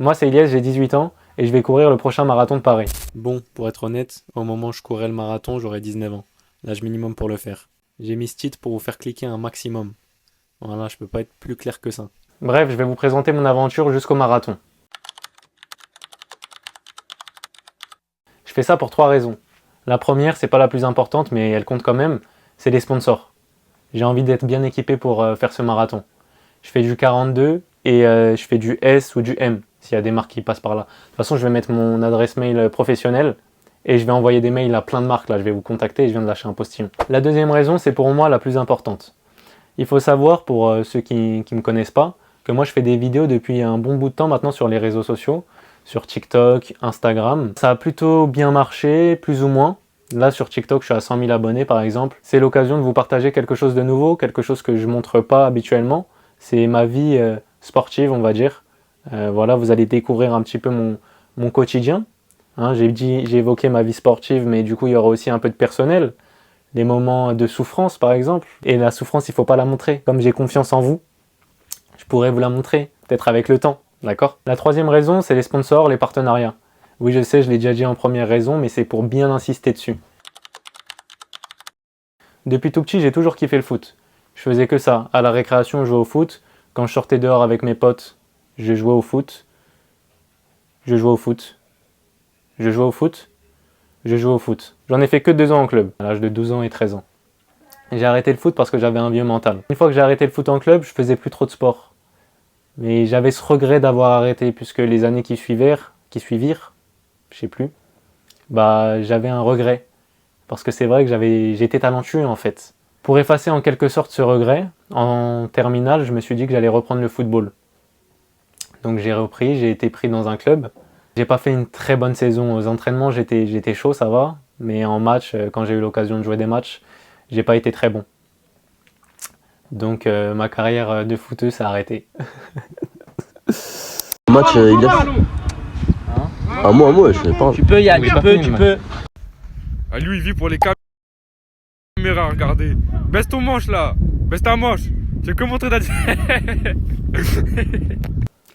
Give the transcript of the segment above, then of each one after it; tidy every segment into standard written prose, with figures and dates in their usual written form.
Moi, c'est Ilyes, j'ai 18 ans et je vais courir le prochain marathon de Paris. Bon, pour être honnête, au moment où je courais le marathon, j'aurais 19 ans. L'âge minimum pour le faire. J'ai mis ce titre pour vous faire cliquer un maximum. Voilà, je peux pas être plus clair que ça. Bref, je vais vous présenter mon aventure jusqu'au marathon. Je fais ça pour 3 raisons. La première, c'est pas la plus importante, mais elle compte quand même, c'est les sponsors. J'ai envie d'être bien équipé pour faire ce marathon. Je fais du 42 et je fais du S ou du M, s'il y a des marques qui passent par là. De toute façon, je vais mettre mon adresse mail professionnelle et je vais envoyer des mails à plein de marques. Là, je vais vous contacter et je viens de lâcher un postillon. La deuxième raison, c'est pour moi la plus importante. Il faut savoir, pour ceux qui ne me connaissent pas, que moi je fais des vidéos depuis un bon bout de temps maintenant sur les réseaux sociaux, sur TikTok, Instagram. Ça a plutôt bien marché, plus ou moins. Là sur TikTok, je suis à 100 000 abonnés par exemple. C'est l'occasion de vous partager quelque chose de nouveau, quelque chose que je ne montre pas habituellement. C'est ma vie sportive, on va dire. Voilà, vous allez découvrir un petit peu mon quotidien. Hein, j'ai évoqué ma vie sportive, mais du coup il y aura aussi un peu de personnel. Des moments de souffrance par exemple. Et la souffrance, il ne faut pas la montrer. Comme j'ai confiance en vous, je pourrais vous la montrer, peut-être avec le temps, d'accord? La troisième raison, c'est les sponsors, les partenariats. Oui, je sais, je l'ai déjà dit en première raison, mais c'est pour bien insister dessus. Depuis tout petit, j'ai toujours kiffé le foot. Je faisais que ça. À la récréation, je jouais au foot. Quand je sortais dehors avec mes potes, je jouais au foot. Je jouais au foot. Je jouais au foot. Je jouais au foot. J'en ai fait que 2 ans en club, à l'âge de 12 ans et 13 ans. J'ai arrêté le foot parce que j'avais un vieux mental. Une fois que j'ai arrêté le foot en club, je faisais plus trop de sport. Mais j'avais ce regret d'avoir arrêté, puisque les années qui suivirent, je sais plus, bah j'avais un regret. Parce que c'est vrai que j'étais talentueux en fait. Pour effacer en quelque sorte ce regret, en terminale, je me suis dit que j'allais reprendre le football. Donc j'ai repris, j'ai été pris dans un club. J'ai pas fait une très bonne saison aux entraînements, j'étais chaud, ça va. Mais en match, quand j'ai eu l'occasion de jouer des matchs, j'ai pas été très bon. Donc ma carrière de footeuse s'est arrêtée. Match, il a... Un mot, je sais pas. Tu peux y aller, tu peux. Ah, lui, il vit pour les caméras, regardez. Baisse ton manche là. Baisse ta manche. Tu veux que montrer ta...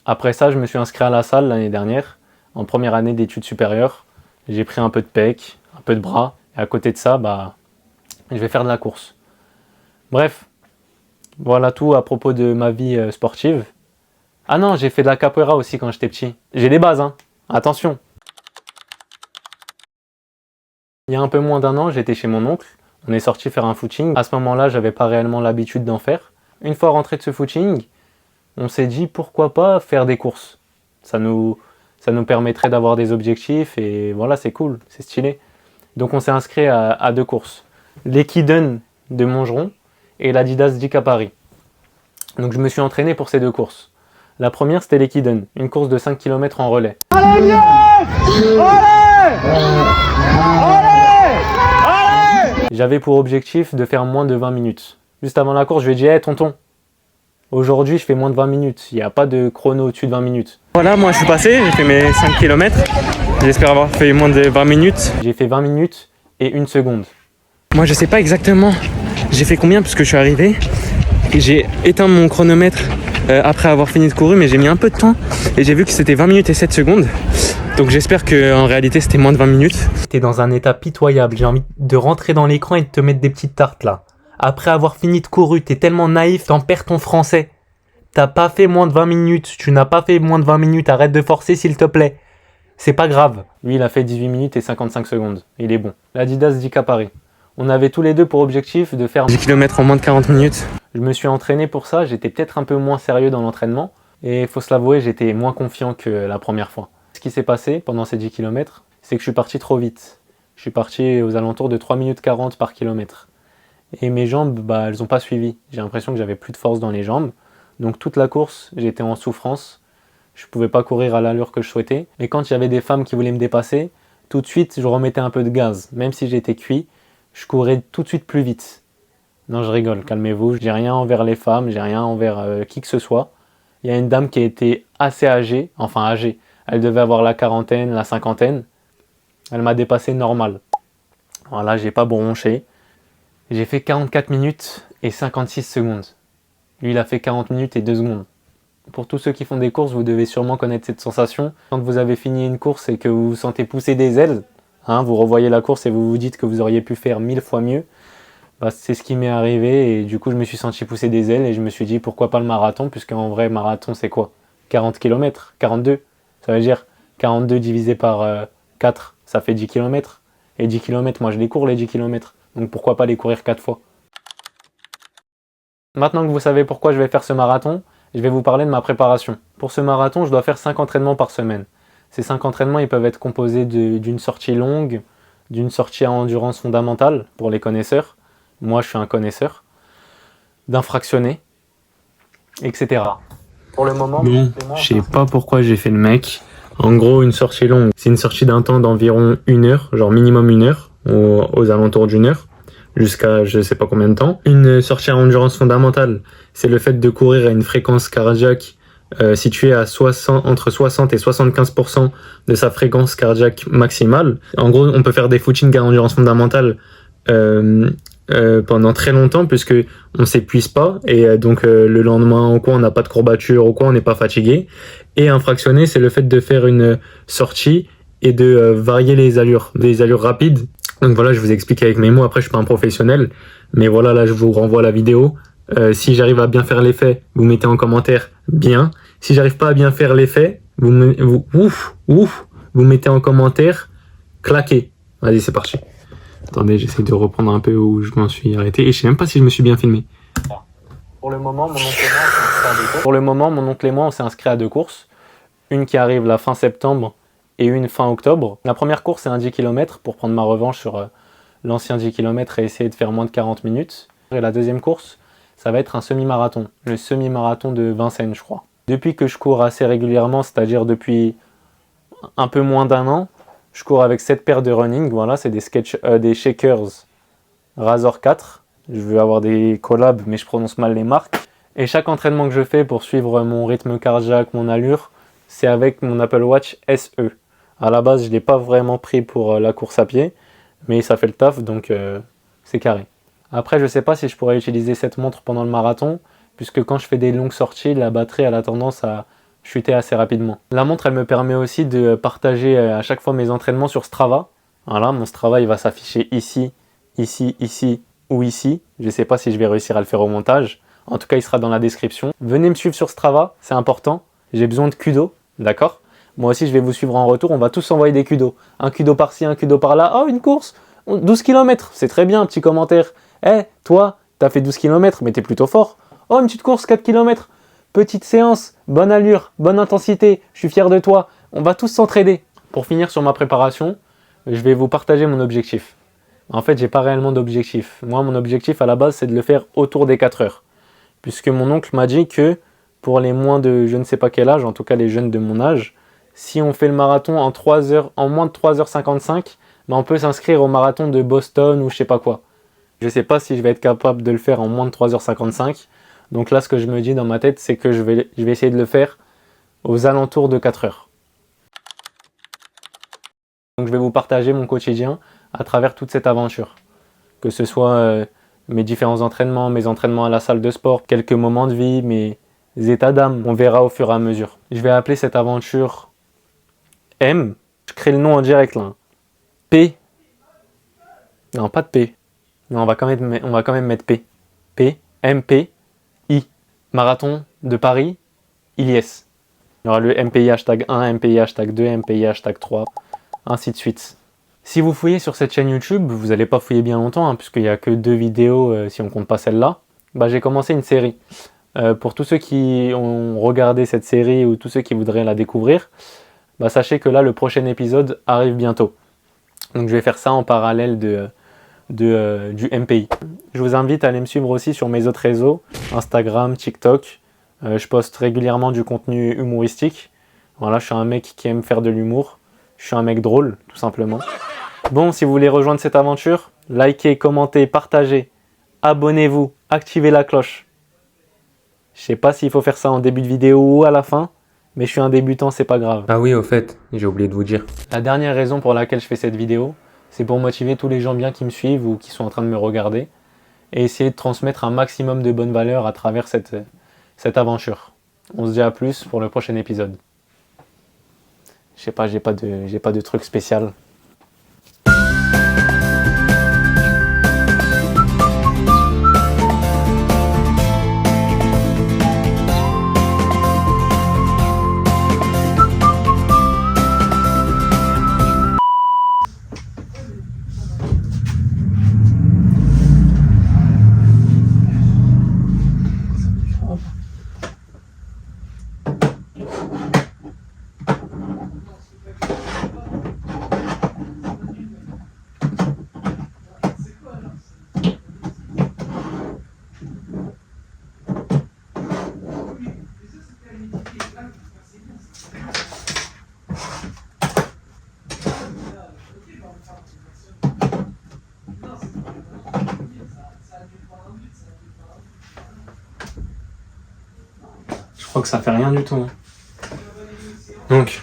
Après ça, je me suis inscrit à la salle l'année dernière, en première année d'études supérieures. J'ai pris un peu de pec, un peu de bras. Et à côté de ça, bah, je vais faire de la course. Bref, voilà tout à propos de ma vie sportive. Ah non, j'ai fait de la capoeira aussi quand j'étais petit. J'ai des bases, hein. Attention. Il y a un peu moins d'1 an, j'étais chez mon oncle. On est sorti faire un footing. À ce moment-là, j'avais pas réellement l'habitude d'en faire. Une fois rentré de ce footing, on s'est dit pourquoi pas faire des courses. Ça nous permettrait d'avoir des objectifs et voilà, c'est cool, c'est stylé. Donc on s'est inscrit à 2 courses. L'Equiden de Montgeron et l'Adidas Dick à Paris. Donc je me suis entraîné pour ces 2 courses. La première, c'était l'Equiden, une course de 5 km en relais. Allez, j'avais pour objectif de faire moins de 20 minutes. Juste avant la course, je lui ai dit « Hey tonton, aujourd'hui je fais moins de 20 minutes, il n'y a pas de chrono au-dessus de 20 minutes. » Voilà, moi je suis passé, j'ai fait mes 5 km. J'espère avoir fait moins de 20 minutes. J'ai fait 20 minutes et 1 seconde. Moi je sais pas exactement j'ai fait combien puisque je suis arrivé. Et j'ai éteint mon chronomètre après avoir fini de courir, mais j'ai mis un peu de temps et j'ai vu que c'était 20 minutes et 7 secondes. Donc j'espère qu'en réalité c'était moins de 20 minutes. T'es dans un état pitoyable, j'ai envie de rentrer dans l'écran et de te mettre des petites tartes là. Après avoir fini de courir, t'es tellement naïf, t'en perds ton français. T'as pas fait moins de 20 minutes, tu n'as pas fait moins de 20 minutes, arrête de forcer s'il te plaît. C'est pas grave. Lui il a fait 18 minutes et 55 secondes, il est bon. L'Adidas Dick à Paris. On avait tous les deux pour objectif de faire 10 km en moins de 40 minutes. Je me suis entraîné pour ça, j'étais peut-être un peu moins sérieux dans l'entraînement. Et il faut se l'avouer, j'étais moins confiant que la première fois. Ce qui s'est passé pendant ces 10 km, c'est que je suis parti trop vite. Je suis parti aux alentours de 3 minutes 40 par kilomètre. Et mes jambes, bah, elles n'ont pas suivi. J'ai l'impression que j'avais plus de force dans les jambes. Donc toute la course, j'étais en souffrance. Je ne pouvais pas courir à l'allure que je souhaitais. Et quand il y avait des femmes qui voulaient me dépasser, tout de suite, je remettais un peu de gaz. Même si j'étais cuit, je courais tout de suite plus vite. Non, je rigole, calmez-vous. J'ai rien envers les femmes, j'ai rien envers qui que ce soit. Il y a une dame qui a été assez âgée, enfin âgée. Elle devait avoir la quarantaine, la cinquantaine. Elle m'a dépassé normal. Voilà, j'ai pas bronché. J'ai fait 44 minutes et 56 secondes. Lui, il a fait 40 minutes et 2 secondes. Pour tous ceux qui font des courses, vous devez sûrement connaître cette sensation. Quand vous avez fini une course et que vous vous sentez pousser des ailes, hein, vous revoyez la course et vous vous dites que vous auriez pu faire 1000 fois mieux. Bah, c'est ce qui m'est arrivé et du coup je me suis senti pousser des ailes et je me suis dit pourquoi pas le marathon, puisque en vrai marathon c'est quoi? 40 km, 42, ça veut dire 42 divisé par 4, ça fait 10 km. Et 10 km, moi je les cours les 10 km, donc pourquoi pas les courir 4 fois. Maintenant que vous savez pourquoi je vais faire ce marathon, je vais vous parler de ma préparation. Pour ce marathon, je dois faire 5 entraînements par semaine. Ces 5 entraînements, ils peuvent être composés d'une sortie longue, d'une sortie à endurance fondamentale pour les connaisseurs. Moi, je suis un connaisseur. D'un fractionné, etc. Pour le moment, bon, je sais pas pourquoi j'ai fait le mec. En gros, une sortie longue, c'est une sortie d'un temps d'environ 1 heure, genre minimum 1 heure, aux alentours d'1 heure, jusqu'à je sais pas combien de temps. Une sortie à endurance fondamentale, c'est le fait de courir à une fréquence cardiaque située à entre 60 et 75% de sa fréquence cardiaque maximale. En gros, on peut faire des footings à endurance fondamentale pendant très longtemps puisque on s'épuise pas et donc le lendemain ou quoi on n'a pas de courbature ou quoi on n'est pas fatigué. Et un fractionné, c'est le fait de faire une sortie et de varier les allures, des allures rapides. Donc voilà, je vous explique avec mes mots. Après, je suis pas un professionnel, mais voilà, là je vous renvoie la vidéo. Si j'arrive à bien faire l'effet, vous mettez en commentaire bien. Si j'arrive pas à bien faire l'effet, vous mettez en commentaire claqué. Vas-y, c'est parti. Attendez, j'essaie de reprendre un peu où je m'en suis arrêté et je sais même pas si je me suis bien filmé. Pour le moment, mon oncle et moi, on s'est inscrit à 2 courses. Une qui arrive la fin septembre et une fin octobre. La première course, c'est un 10 km pour prendre ma revanche sur l'ancien 10 km et essayer de faire moins de 40 minutes. Et la deuxième course, ça va être un semi-marathon. Le semi-marathon de Vincennes, je crois. Depuis que je cours assez régulièrement, c'est-à-dire depuis un peu moins d'1 an, je cours avec 7 paires de running. Voilà, c'est des Shakers Razor 4. Je veux avoir des collabs, mais je prononce mal les marques. Et chaque entraînement que je fais pour suivre mon rythme cardiaque, mon allure, c'est avec mon Apple Watch SE. À la base, je ne l'ai pas vraiment pris pour la course à pied, mais ça fait le taf, donc c'est carré. Après, je ne sais pas si je pourrais utiliser cette montre pendant le marathon, puisque quand je fais des longues sorties, la batterie elle a tendance à chuter assez rapidement. La montre, elle me permet aussi de partager à chaque fois mes entraînements sur Strava. Voilà, mon Strava, il va s'afficher ici, ici, ici ou ici. Je ne sais pas si je vais réussir à le faire au montage. En tout cas, il sera dans la description. Venez me suivre sur Strava, c'est important. J'ai besoin de kudos, d'accord? Moi aussi, je vais vous suivre en retour. On va tous envoyer des kudos. Un kudo par-ci, un kudo par-là. Oh, une course 12 km, c'est très bien, un petit commentaire. Eh, toi, t'as fait 12 km, mais t'es plutôt fort. Oh, une petite course, 4 km. Petite séance, bonne allure, bonne intensité. Je suis fier de toi. On va tous s'entraider. Pour finir sur ma préparation, je vais vous partager mon objectif. En fait, j'ai pas réellement d'objectif. Moi, mon objectif à la base, c'est de le faire autour des 4 heures. Puisque mon oncle m'a dit que pour les moins de je ne sais pas quel âge, en tout cas les jeunes de mon âge, si on fait le marathon en 3 heures, en moins de 3h55, ben on peut s'inscrire au marathon de Boston ou je sais pas quoi. Je sais pas si je vais être capable de le faire en moins de 3h55. Donc là, ce que je me dis dans ma tête, c'est que je vais essayer de le faire aux alentours de 4 heures. Donc je vais vous partager mon quotidien à travers toute cette aventure. Que ce soit mes différents entraînements, mes entraînements à la salle de sport, quelques moments de vie, mes états d'âme. On verra au fur et à mesure. Je vais appeler cette aventure M. Je crée le nom en direct là. P. Non, pas de P. Non, on va quand même mettre P. P. MP. I. Marathon de Paris. Ilyes. Il y aura le MPI hashtag 1, MPI hashtag 2, MPI hashtag 3, ainsi de suite. Si vous fouillez sur cette chaîne YouTube, vous n'allez pas fouiller bien longtemps, hein, puisqu'il n'y a que 2 vidéos si on compte pas celle-là. Bah, j'ai commencé une série. Pour tous ceux qui ont regardé cette série ou tous ceux qui voudraient la découvrir, bah, sachez que là, le prochain épisode arrive bientôt. Donc je vais faire ça en parallèle du MPI. Je vous invite à aller me suivre aussi sur mes autres réseaux, Instagram, TikTok. Je poste régulièrement du contenu humoristique. Voilà, je suis un mec qui aime faire de l'humour. Je suis un mec drôle, tout simplement. Bon, si vous voulez rejoindre cette aventure, likez, commentez, partagez, abonnez-vous, activez la cloche. Je sais pas s'il faut faire ça en début de vidéo ou à la fin, mais je suis un débutant, c'est pas grave. Ah oui, au fait, j'ai oublié de vous dire. La dernière raison pour laquelle je fais cette vidéo, c'est pour motiver tous les gens bien qui me suivent ou qui sont en train de me regarder et essayer de transmettre un maximum de bonnes valeurs à travers cette aventure. On se dit à plus pour le prochain épisode. Je sais pas, j'ai pas de truc spécial. Je crois que ça fait rien du tout. Donc,